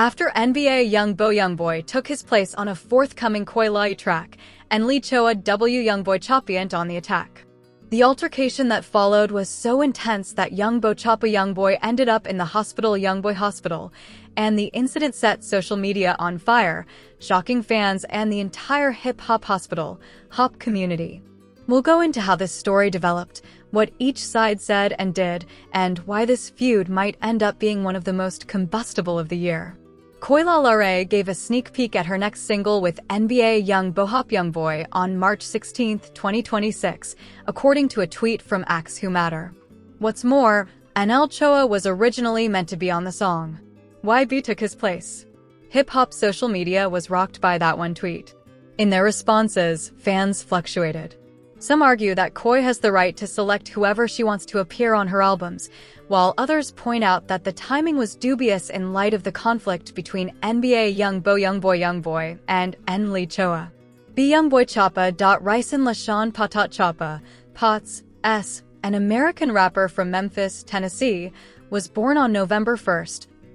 After NBA YoungBoy took his place on a forthcoming Coi Leray track, NLE Choppa YoungBoy Choppa went on the attack. The altercation that followed was so intense that YoungBoy ended up in the hospital YoungBoy Hospital, and the incident set social media on fire, shocking fans and the entire hip-hop hop community. We'll go into how this story developed, what each side said and did, and why this feud might end up being one of the most combustible of the year. Coi Leray gave a sneak peek at her next single with NBA YoungBoy on March 16, 2026, according to a tweet from Acts Who Matter. What's more, NLE Choppa was originally meant to be on the song. YB took his place. Hip-hop social media was rocked by that one tweet. In their responses, fans fluctuated. Some argue that Coi has the right to select whoever she wants to appear on her albums, while others point out that the timing was dubious in light of the conflict between NBA YoungBoy and NLE Choppa. YoungBoy Choppa. Ryson LaShawn Patat Choppa, Potts, an American rapper from Memphis, Tennessee, was born on November 1,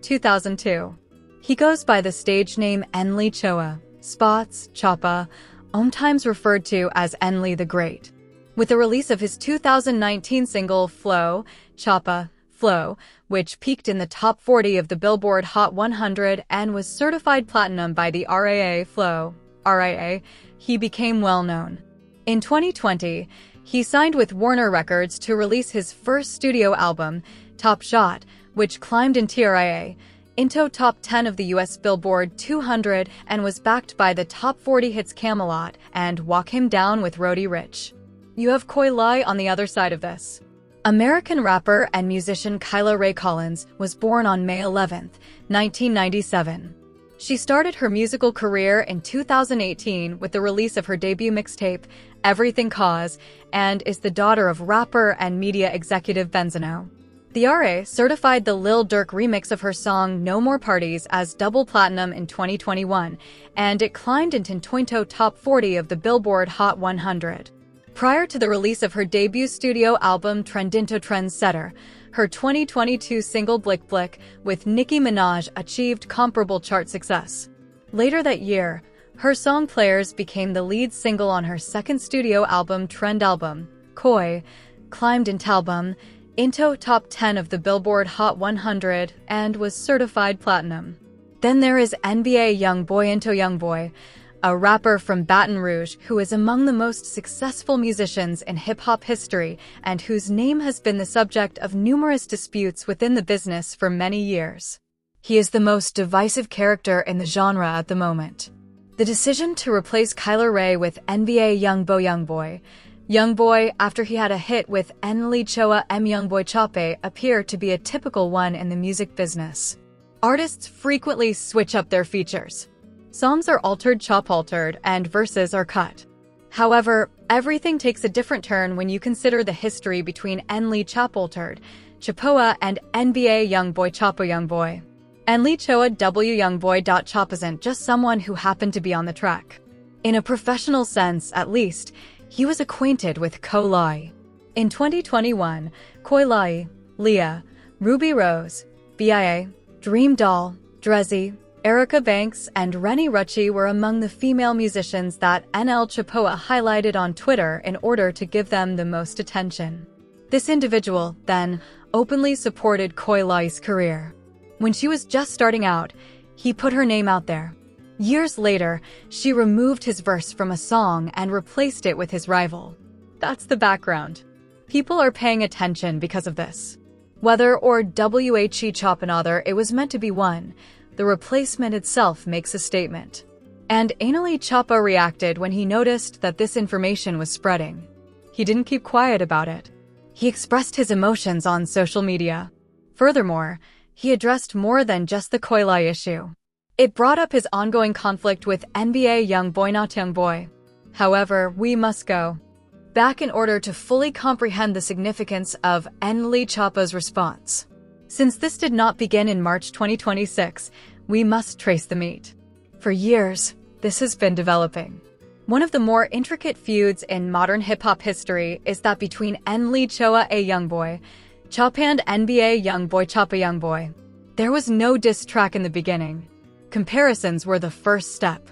2002. He goes by the stage name NLE Choppa, Spots, Choppa, sometimes referred to as NLE the Great. With the release of his 2019 single Flow, Choppa, Flow, which peaked in the top 40 of the Billboard Hot 100 and was certified platinum by the RIAA, he became well known. In 2020, he signed with Warner Records to release his first studio album, Top Shot, which climbed into top 10 of the US Billboard 200 and was backed by the top 40 hits Camelot and Walk Him Down with Roddy Ricch. You have Coi Leray on the other side of this. American rapper and musician Coi Leray Collins was born on May 11, 1997. She started her musical career in 2018 with the release of her debut mixtape, Everything Cause, and is the daughter of rapper and media executive Benzino. The RA certified the Lil Durk remix of her song No More Parties as double platinum in 2021, and it climbed into top 40 of the Billboard Hot 100. Prior to the release of her debut studio album Trendinto Trendsetter, her 2022 single Blick Blick with Nicki Minaj achieved comparable chart success. Later that year, her song Players became the lead single on her second studio album Trend Album, Coi, climbed into top 10 of the Billboard Hot 100 and was certified platinum. Then there is NBA YoungBoy, a rapper from Baton Rouge who is among the most successful musicians in hip-hop history and whose name has been the subject of numerous disputes within the business for many years. He is the most divisive character in the genre at the moment. The decision to replace Coi Leray with NBA YoungBoy, after he had a hit with NLE Choppa YoungBoy Choppa, appeared to be a typical one in the music business. Artists frequently switch up their features. Songs are altered, and verses are cut. However, everything takes a different turn when you consider the history between NLE Choppa and NBA YoungBoy. NLE Choppa YoungBoy isn't just someone who happened to be on the track. In a professional sense, at least, he was acquainted with Coi Leray. In 2021, Coi Leray, Leah, Ruby Rose, BIA, Dream Doll, Drezzy, Erica Banks, and Rennie Rucci were among the female musicians that NLE Choppa highlighted on Twitter in order to give them the most attention. This individual, then, openly supported Coi Leray's career. When she was just starting out, he put her name out there. Years later, she removed his verse from a song and replaced it with his rival. That's the background. People are paying attention because of this. Whether or WHE Choppa it was meant to be one, the replacement itself makes a statement. And NLE Choppa reacted when he noticed that this information was spreading. He didn't keep quiet about it. He expressed his emotions on social media. Furthermore, he addressed more than just the Coi Leray issue. It brought up his ongoing conflict with NBA YoungBoy. However, we must go back in order to fully comprehend the significance of NLE Choppa's response. Since this did not begin in March 2026, we must trace the meat. For years, this has been developing. One of the more intricate feuds in modern hip-hop history is that between NLE Choppa and NBA Choppa. There was no diss track in the beginning. comparisons were the first step.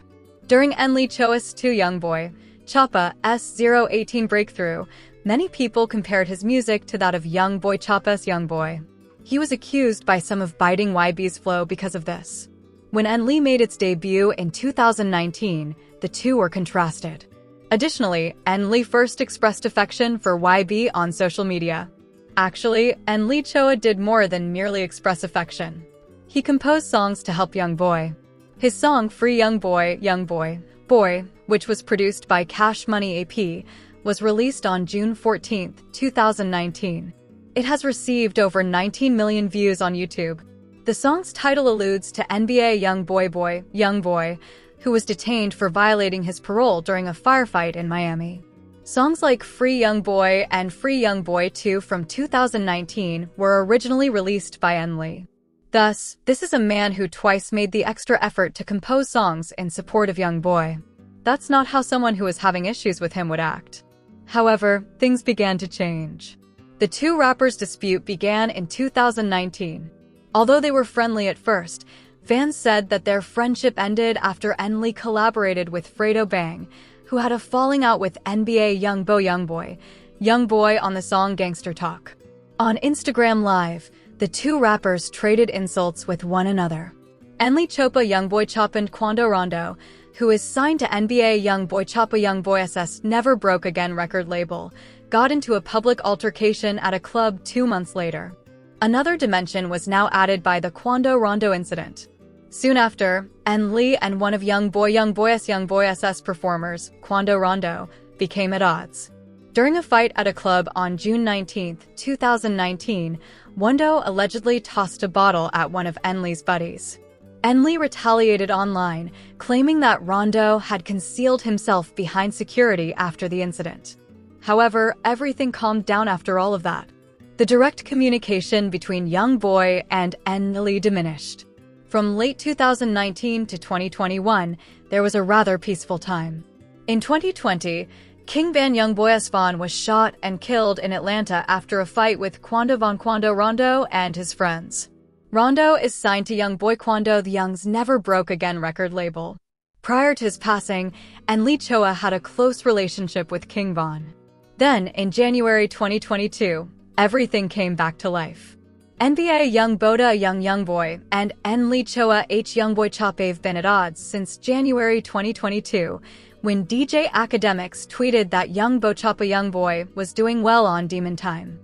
During NLE Choppa's YoungBoy Choppa's 018 breakthrough, many people compared his music to that of YoungBoy Choppa's YoungBoy. He was accused by some of biting YB's flow because of this. When NLE made its debut in 2019, the two were contrasted. Additionally, NLE first expressed affection for YB on social media. Actually, NLE Choppa did more than merely express affection. He composed songs to help YoungBoy. His song Free YoungBoy, Boy, which was produced by Cash Money AP, was released on June 14, 2019. It has received over 19 million views on YouTube. The song's title alludes to NBA YoungBoy, who was detained for violating his parole during a firefight in Miami. Songs like Free YoungBoy and Free YoungBoy 2 from 2019 were originally released by NLE. Thus, this is a man who twice made the extra effort to compose songs in support of YoungBoy. That's not how someone who was having issues with him would act. However, things began to change. The two rappers' dispute began in 2019. Although they were friendly at first, fans said that their friendship ended after NLE collaborated with Fredo Bang, who had a falling out with NBA YoungBoy on the song Gangster Talk. On Instagram Live, the two rappers traded insults with one another. NLE Choppa YoungBoy Choppa and Quando Rondo, who is signed to NBA YoungBoy SS Never Broke Again record label, got into a public altercation at a club 2 months later. Another dimension was now added by the Quando Rondo incident. Soon after, NLE and one of YoungBoy SS performers, Quando Rondo, became at odds. During a fight at a club on June 19, 2019, Rondo allegedly tossed a bottle at one of NLE's buddies. NLE retaliated online, claiming that Rondo had concealed himself behind security after the incident. However, everything calmed down after all of that. The direct communication between YoungBoy and NLE diminished. From late 2019 to 2021, there was a rather peaceful time. In 2020, King Van YoungBoy Svan was shot and killed in Atlanta after a fight with Quando Rondo and his friends. Rondo is signed to YoungBoy Quando the Young's Never Broke Again record label. Prior to his passing, NLE Choppa had a close relationship with King Von. Then, in January 2022, everything came back to life. NBA YoungBoy and NLE Choppa YoungBoy Choppa have been at odds since January 2022, when DJ Academics tweeted that YoungBoy Choppa YoungBoy was doing well on Demon Time.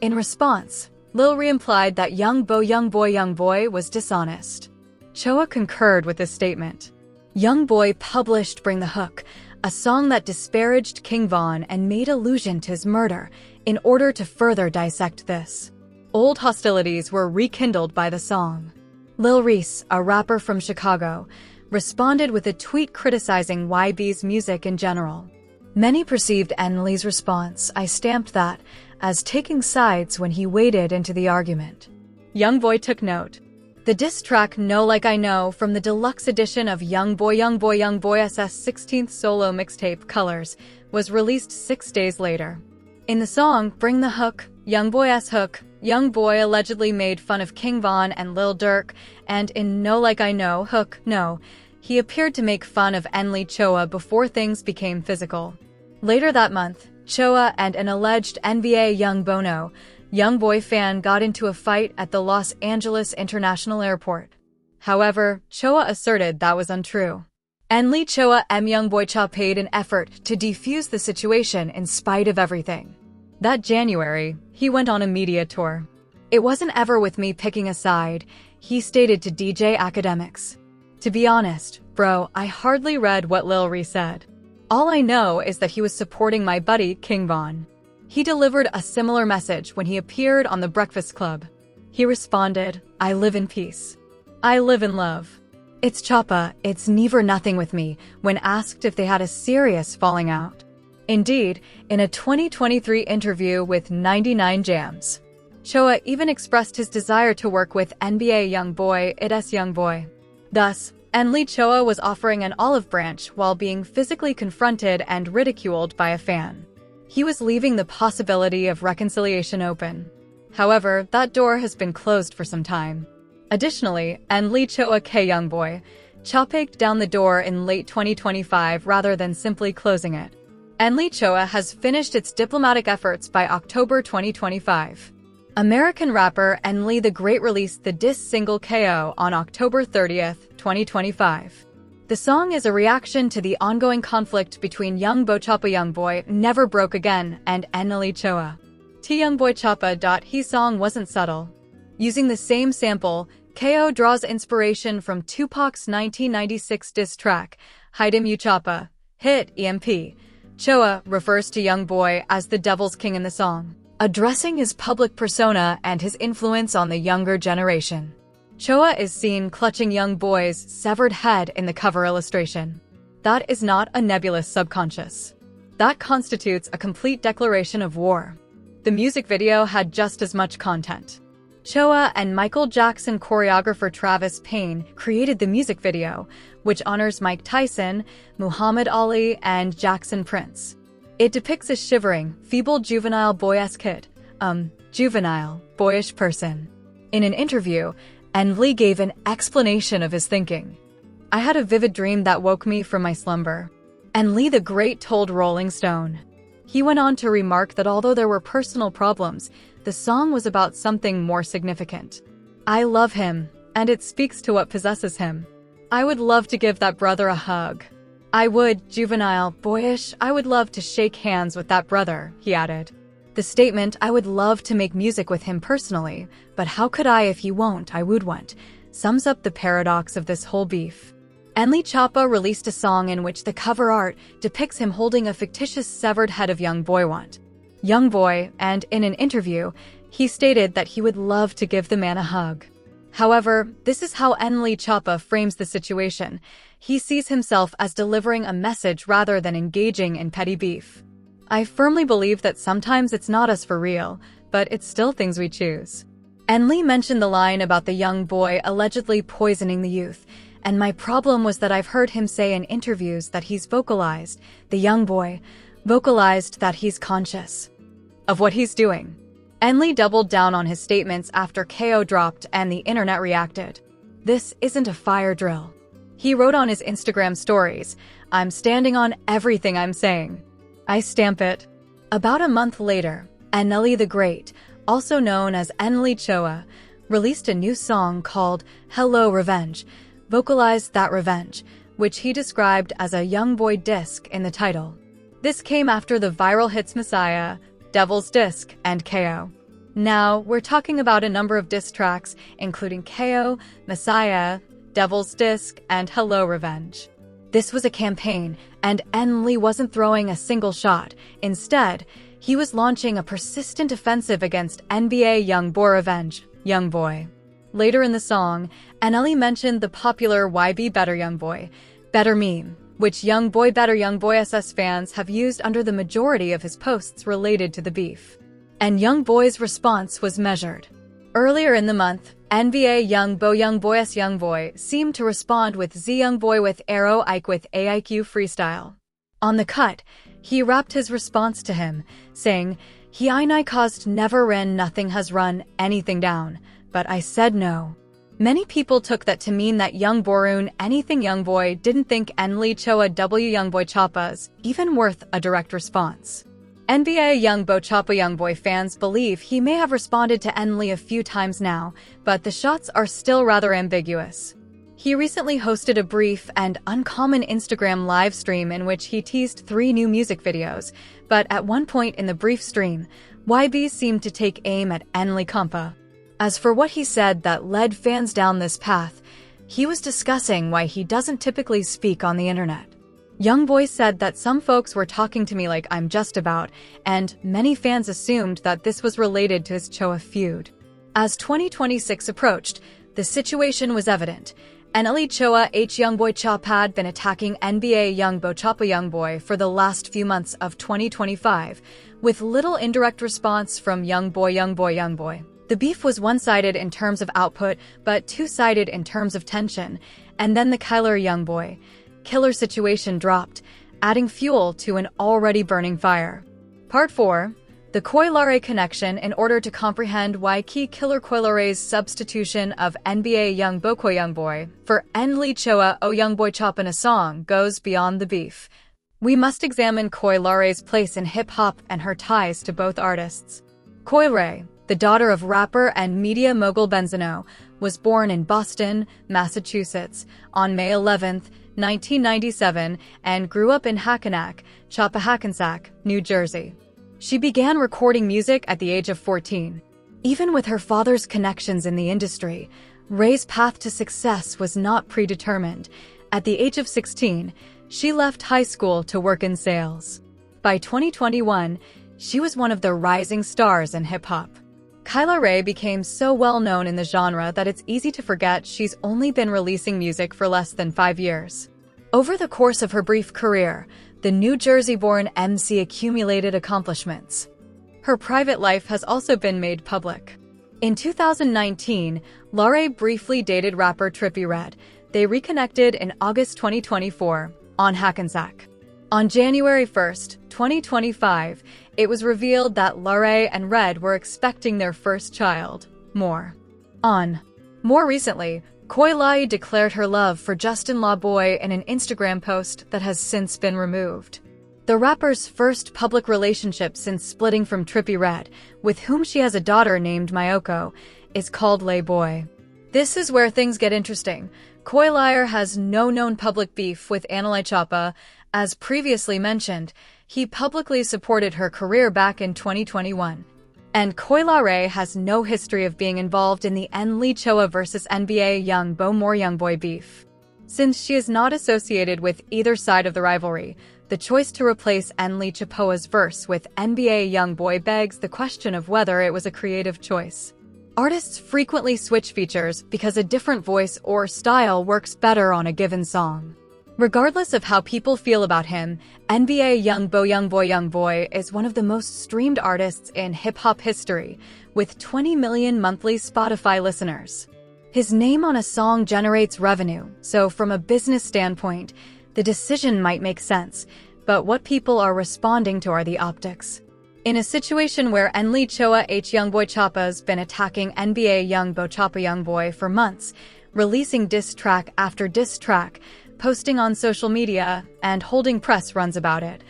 In response, Lil Re implied that YoungBoy was dishonest. Choppa concurred with this statement. YoungBoy published Bring the Hook, a song that disparaged King Von and made allusion to his murder, in order to further dissect this. Old hostilities were rekindled by the song. Lil Reese, a rapper from Chicago, responded with a tweet criticizing YB's music in general. Many perceived NLE's response, I stamped that, as taking sides when he waded into the argument. YoungBoy took note. The diss track Know Like I Know from the deluxe edition of YoungBoy's 16th solo mixtape Colors was released 6 days later. In the song Bring the Hook, YoungBoy's Hook, YoungBoy allegedly made fun of King Von and Lil Durk, and in Know Like I Know, Hook, No, he appeared to make fun of NLE Choppa before things became physical. Later that month, Choppa and an alleged NBA YoungBoy fan got into a fight at the Los Angeles International Airport. However, Choppa asserted that was untrue. NLE Choppa YoungBoy Choppa paid an effort to defuse the situation in spite of everything. That January, he went on a media tour. It wasn't ever with me picking a side, he stated to DJ Academics. To be honest, bro, I hardly read what Lil Re said. All I know is that he was supporting my buddy King Von. He delivered a similar message when he appeared on The Breakfast Club. He responded, I live in peace. I live in love. It's Choppa, it's never nothing with me, when asked if they had a serious falling out. Indeed, in a 2023 interview with 99 Jams, Choppa even expressed his desire to work with NBA YoungBoy. Thus, NLE Choppa was offering an olive branch while being physically confronted and ridiculed by a fan. He was leaving the possibility of reconciliation open. However, that door has been closed for some time. Additionally, NLE Choppa YoungBoy Choppa kicked down the door in late 2025 rather than simply closing it. NLE Choppa has finished its diplomatic efforts by October 2025. American rapper NLE the Great released the diss single KO on October 30th, 2025. The song is a reaction to the ongoing conflict between YoungBoy Never Broke Again and NLE Choppa. YoungBoy Choppa. His song wasn't subtle. Using the same sample, KO draws inspiration from Tupac's 1996 diss track, NLE Choppa, hit EMP. Choppa refers to YoungBoy as the Devil's King in the song, addressing his public persona and his influence on the younger generation. Choppa is seen clutching YoungBoy's severed head in the cover illustration. That is not a nebulous subconscious. That constitutes a complete declaration of war. The music video had just as much content. Choppa and Michael Jackson choreographer Travis Payne created the music video, which honors Mike Tyson, Muhammad Ali, and Jackson Prince. It depicts a shivering, feeble juvenile boy-esque kid, juvenile, boyish person. In an interview, NLE gave an explanation of his thinking. "I had a vivid dream that woke me from my slumber," NLE the Great told Rolling Stone. He went on to remark that although there were personal problems, the song was about something more significant. "I love him, and it speaks to what possesses him. I would love to give that brother a hug. I would, juvenile, boyish, I would love to shake hands with that brother," he added. The statement, "I would love to make music with him personally, but how could I if he won't, I would want," sums up the paradox of this whole beef. NLE Choppa released a song in which the cover art depicts him holding a fictitious severed head of YoungBoy, and in an interview, he stated that he would love to give the man a hug. However, this is how NLE Choppa frames the situation. He sees himself as delivering a message rather than engaging in petty beef. "I firmly believe that sometimes it's not us for real, but it's still things we choose." NLE mentioned the line about the young boy allegedly poisoning the youth, and my problem was that I've heard him say in interviews that he's vocalized, the young boy, vocalized that he's conscious of what he's doing. NLE doubled down on his statements after KO dropped and the internet reacted. "This isn't a fire drill." He wrote on his Instagram stories, "I'm standing on everything I'm saying. I stamp it." About a month later, NLE the Great, also known as NLE Choppa, released a new song called Hello Revenge, vocalized that revenge, which he described as a YoungBoy disc in the title. This came after the viral hits Messiah, Devil's Disc, and KO. Now, we're talking about a number of diss tracks, including KO, Messiah, Devil's Disc, and Hello Revenge. This was a campaign, and NLE wasn't throwing a single shot. Instead, he was launching a persistent offensive against NBA YoungBoy Revenge, YoungBoy. Later in the song, NLE mentioned the popular YB Better YoungBoy, Better meme, which YoungBoy Better YoungBoy SS fans have used under the majority of his posts related to the beef. And YoungBoy's response was measured. Earlier in the month, NBA YoungBoy's YoungBoy seemed to respond with Z YoungBoy with Arrow Ike with AIQ freestyle. On the cut, he rapped his response to him, saying, "He I caused never ran nothing has run anything down, but I said no." Many people took that to mean that YoungBoy anything YoungBoy didn't think NLE Choppa YoungBoy Choppa's even worth a direct response. NBA Choppa YoungBoy fans believe he may have responded to NLE a few times now, but the shots are still rather ambiguous. He recently hosted a brief and uncommon Instagram live stream in which he teased 3 new music videos, but at one point in the brief stream, YB seemed to take aim at NLE Choppa. As for what he said that led fans down this path, he was discussing why he doesn't typically speak on the internet. YoungBoy said that some folks were talking to me like I'm just about, and many fans assumed that this was related to his Choppa feud. As 2026 approached, the situation was evident. NLE Choppa YoungBoy Choppa had been attacking NBA Choppa YoungBoy for the last few months of 2025, with little indirect response from YoungBoy. The beef was one-sided in terms of output, but two-sided in terms of tension, and then the Coi Leray YoungBoy killer situation dropped, adding fuel to an already burning fire. Part 4. The Coi Leray connection in order to comprehend why key killer Coi Leray's substitution of NBA YoungBoy for NLE Choppa in a song goes beyond the beef. We must examine Coi Leray's place in hip-hop and her ties to both artists. Coi Leray, the daughter of rapper and media mogul Benzino, was born in Boston, Massachusetts, on May 11, 1997, and grew up in Hackensack, New Jersey. She began recording music at the age of 14. Even with her father's connections in the industry, Ray's path to success was not predetermined. At the age of 16, she left high school to work in sales. By 2021, she was one of the rising stars in hip-hop. Coi Leray became so well known in the genre that it's easy to forget she's only been releasing music for less than 5 years. Over the course of her brief career, the New Jersey-born MC accumulated accomplishments. Her private life has also been made public. In 2019, Leray briefly dated rapper Trippie Redd. They reconnected in August 2024 on Hackensack. On January 1, 2025, it was revealed that Leray and Redd were expecting their first child. More recently, Coi Leray declared her love for Justin LaBoy in an Instagram post that has since been removed. The rapper's first public relationship since splitting from Trippie Redd, with whom she has a daughter named Mayoko, is called LaBoy. This is where things get interesting. Coi Leray has no known public beef with NLE Choppa. As previously mentioned, he publicly supported her career back in 2021. And Coi Leray has no history of being involved in the NLE Choppa vs NBA YoungBoy beef. Since she is not associated with either side of the rivalry, the choice to replace NLE Choppa's verse with NBA YoungBoy begs the question of whether it was a creative choice. Artists frequently switch features because a different voice or style works better on a given song. Regardless of how people feel about him, NBA YoungBoy is one of the most streamed artists in hip-hop history, with 20 million monthly Spotify listeners. His name on a song generates revenue, so from a business standpoint, the decision might make sense, but what people are responding to are the optics. In a situation where NLE Choppa's been attacking NBA YoungBoy for months, releasing diss track after diss track, posting on social media, and holding press runs about it,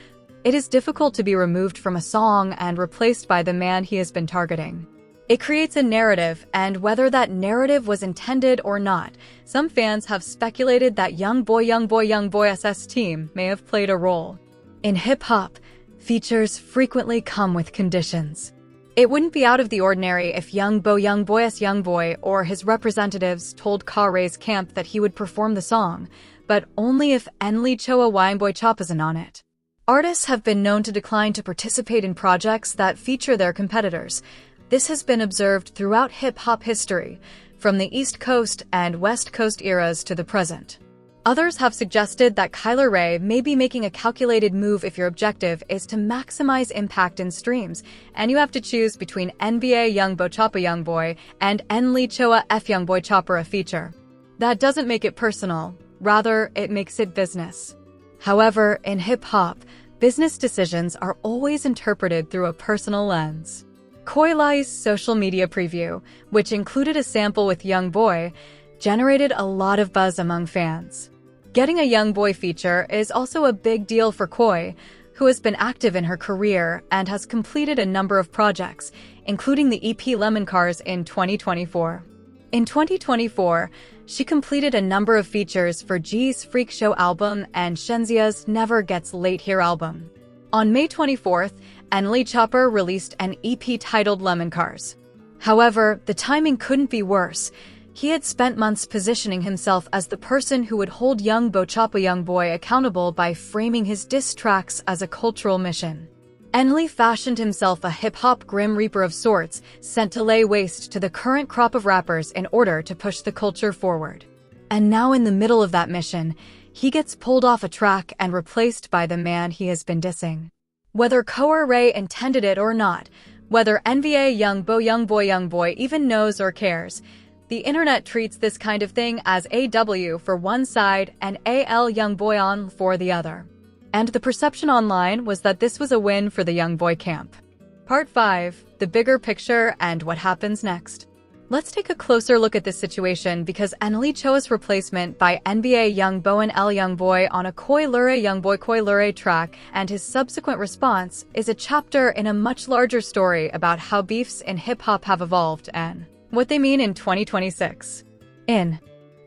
it is difficult to be removed from a song and replaced by the man he has been targeting. It creates a narrative, and whether that narrative was intended or not, some fans have speculated that YoungBoy's team may have played a role. In hip-hop, features frequently come with conditions. It wouldn't be out of the ordinary if YoungBoy or his representatives told Coi Leray's camp that he would perform the song, but only if NLE Choppa's in on it. Artists have been known to decline to participate in projects that feature their competitors. This has been observed throughout hip-hop history, from the East Coast and West Coast eras to the present. Others have suggested that Coi Leray may be making a calculated move if your objective is to maximize impact in streams, and you have to choose between NBA YoungBoy and NLE Choppa a feature. That doesn't make it personal, rather it makes it business. However, in hip-hop, business decisions are always interpreted through a personal lens. Coi Leray's social media preview, which included a sample with YoungBoy, generated a lot of buzz among fans. Getting a YoungBoy feature is also a big deal for Coi, who has been active in her career and has completed a number of projects, including the EP Lemon Cars in 2024. In 2024, she completed a number of features for G's Freak Show album and Shenzia's Never Gets Late Here album. On May 24th, NLE Choppa released an EP titled Lemon Cars. However, the timing couldn't be worse. He had spent months positioning himself as the person who would hold YoungBoy accountable by framing his diss tracks as a cultural mission. NLE fashioned himself a hip-hop grim reaper of sorts, sent to lay waste to the current crop of rappers in order to push the culture forward. And now in the middle of that mission, he gets pulled off a track and replaced by the man he has been dissing. Whether Coi Leray intended it or not, whether NBA YoungBoy even knows or cares, the internet treats this kind of thing as a W for one side and AL YoungBoy on for the other. And the perception online was that this was a win for the YoungBoy camp. Part 5. The bigger picture and what happens next. Let's take a closer look at this situation because NLE Choppa's replacement by NBA YoungBoy on a Coi Leray track and his subsequent response is a chapter in a much larger story about how beefs in hip-hop have evolved and what they mean in 2026. In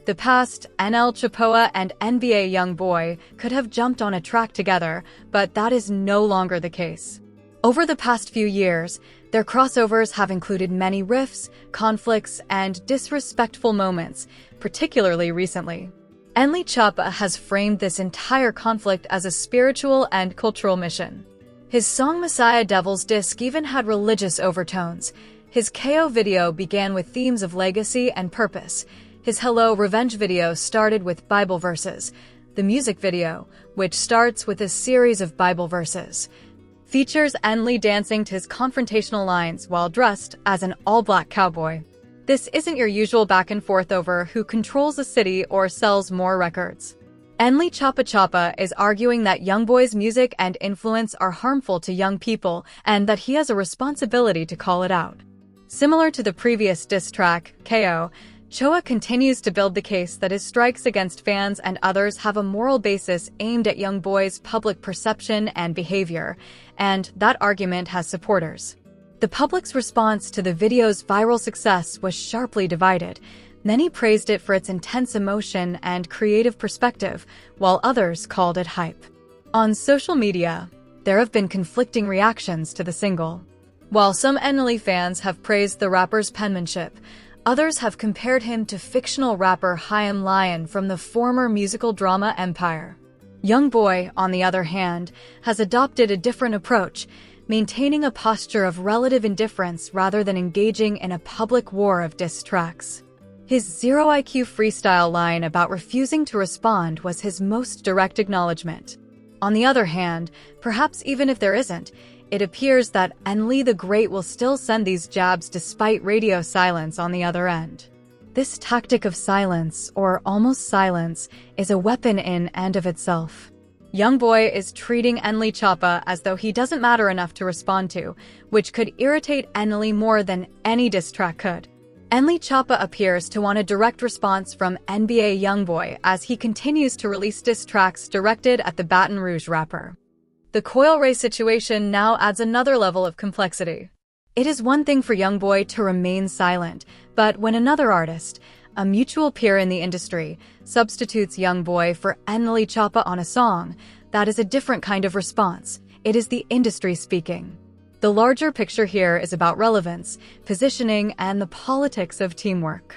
the past, NLE Choppa and NBA YoungBoy could have jumped on a track together, but that is no longer the case. Over the past few years, their crossovers have included many riffs, conflicts, and disrespectful moments, particularly recently. NLE Choppa has framed this entire conflict as a spiritual and cultural mission. His song Messiah Devil's Disc even had religious overtones. His KO video began with themes of legacy and purpose. His Hello Revenge video started with Bible verses. The music video, which starts with a series of Bible verses, features NLE dancing to his confrontational lines while dressed as an all-black cowboy. This isn't your usual back and forth over who controls a city or sells more records. NLE Choppa is arguing that YoungBoy's music and influence are harmful to young people and that he has a responsibility to call it out. Similar to the previous diss track, KO, Choppa continues to build the case that his strikes against fans and others have a moral basis aimed at YoungBoy's public perception and behavior, and that argument has supporters. The public's response to the video's viral success was sharply divided. Many praised it for its intense emotion and creative perspective, while others called it hype. On social media, there have been conflicting reactions to the single. While some NLE fans have praised the rapper's penmanship, others have compared him to fictional rapper Haim Lion from the former musical drama Empire. YoungBoy, on the other hand, has adopted a different approach, maintaining a posture of relative indifference rather than engaging in a public war of diss tracks. His Zero IQ freestyle line about refusing to respond was his most direct acknowledgement. On the other hand, perhaps even if there isn't, it appears that NLE the Great will still send these jabs despite radio silence on the other end. This tactic of silence, or almost silence, is a weapon in and of itself. YoungBoy is treating NLE Choppa as though he doesn't matter enough to respond to, which could irritate NLE more than any diss track could. NLE Choppa appears to want a direct response from NBA YoungBoy as he continues to release diss tracks directed at the Baton Rouge rapper. The Coi Leray situation now adds another level of complexity. It is one thing for YoungBoy to remain silent, but when another artist, a mutual peer in the industry, substitutes YoungBoy for NLE Choppa on a song, that is a different kind of response. It is the industry speaking. The larger picture here is about relevance, positioning, and the politics of teamwork.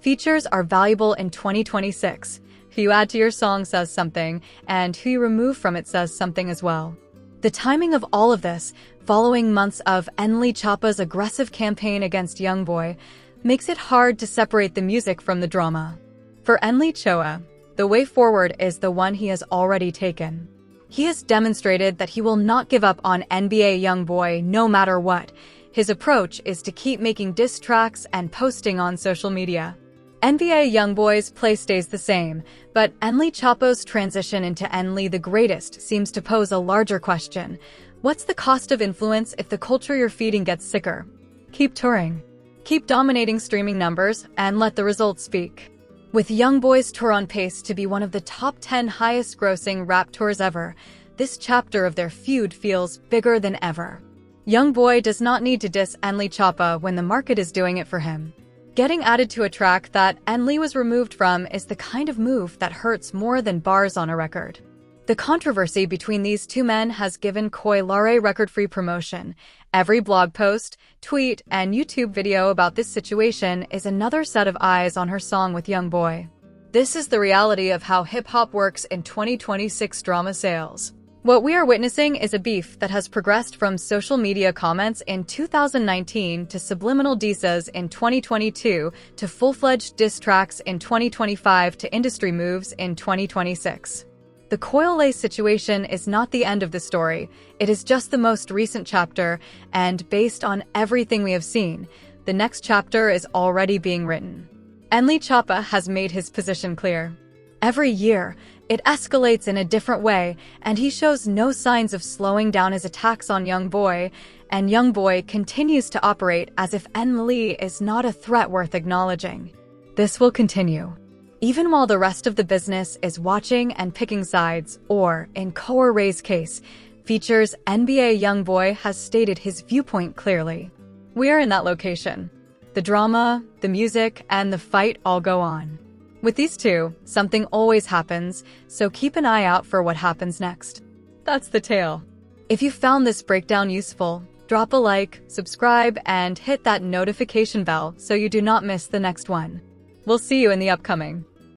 Features are valuable in 2026. Who you add to your song says something, and who you remove from it says something as well. The timing of all of this, following months of NLE Choppa's aggressive campaign against YoungBoy, makes it hard to separate the music from the drama. For NLE Choppa, the way forward is the one he has already taken. He has demonstrated that he will not give up on NBA YoungBoy no matter what. His approach is to keep making diss tracks and posting on social media. NBA YoungBoy's play stays the same, but NLE Choppa's transition into NLE the Greatest seems to pose a larger question. What's the cost of influence if the culture you're feeding gets sicker? Keep touring. Keep dominating streaming numbers, and let the results speak. With YoungBoy's tour on pace to be one of the top 10 highest-grossing rap tours ever, this chapter of their feud feels bigger than ever. YoungBoy does not need to diss NLE Choppa when the market is doing it for him. Getting added to a track that NLE was removed from is the kind of move that hurts more than bars on a record. The controversy between these two men has given Coi Leray record-free promotion. Every blog post, tweet, and YouTube video about this situation is another set of eyes on her song with YoungBoy. This is the reality of how hip-hop works in 2026 drama sales. What we are witnessing is a beef that has progressed from social media comments in 2019 to subliminal disses in 2022 to full-fledged diss tracks in 2025 to industry moves in 2026. The Coi Leray situation is not the end of the story, it is just the most recent chapter, and based on everything we have seen, the next chapter is already being written. NLE Choppa has made his position clear. Every year, it escalates in a different way, and he shows no signs of slowing down his attacks on YoungBoy, and YoungBoy continues to operate as if NLE is not a threat worth acknowledging. This will continue, even while the rest of the business is watching and picking sides, or, in Coi Leray's case, features NBA YoungBoy has stated his viewpoint clearly. We are in that location. The drama, the music, and the fight all go on. With these two, something always happens, so keep an eye out for what happens next. That's the tale. If you found this breakdown useful, drop a like, subscribe, and hit that notification bell so you do not miss the next one. We'll see you in the upcoming.